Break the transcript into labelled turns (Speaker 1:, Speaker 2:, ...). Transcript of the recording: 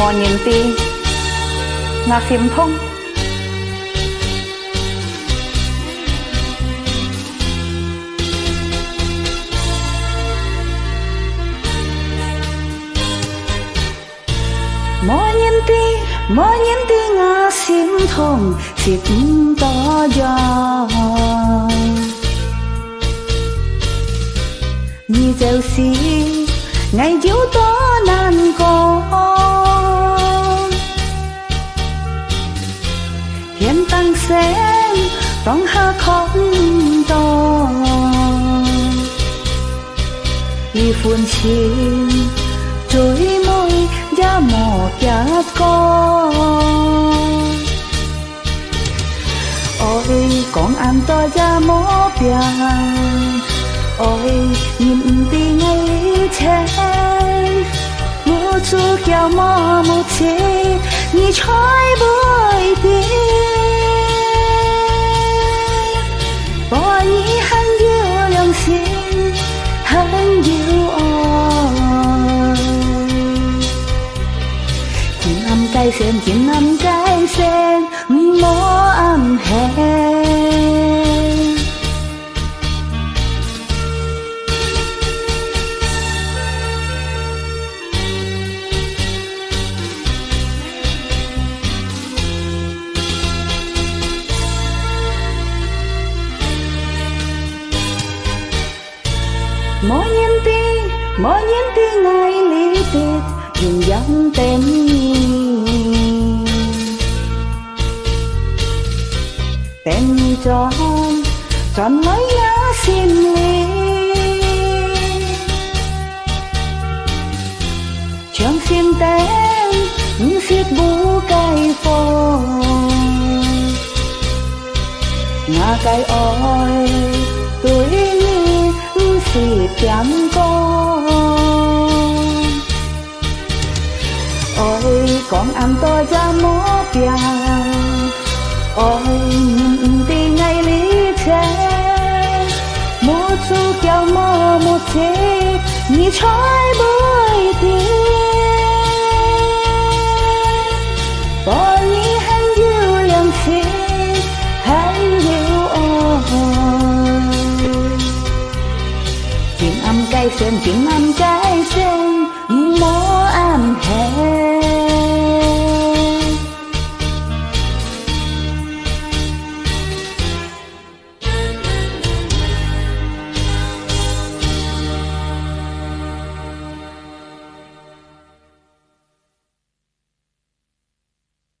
Speaker 1: mò nhìn ti ngà phim thông mò nhìn ti ngà phim thông xịt to gió như dâu xí ngày chiếu to nan có hiện tăng sen trong hạ không to y phun chim trôi môi giá một giá con ôi con ăn to giá mó biển ôi nhìn đi ngay trên mưa chú kéo mò một chế như trói bơi đi bỏ nhĩ hắn yêu lòng xin hắn yêu ôi chín âm cái sen mó âm hẹn mỗi nhiên ti ngày lý tiết dùng dòng tên tròn lấy lá xin ly trong xin tên như xiết bú cây phô ngà cây ôi tuổi như xịt chẳng con ôi con ăn to ra mó bia ôi đi ngay lý thế một chú kéo mò một thế như trói bơi đi bỏ nhĩ hắn yêu lòng xin hắn yêu ôi chín âm cây sen chín âm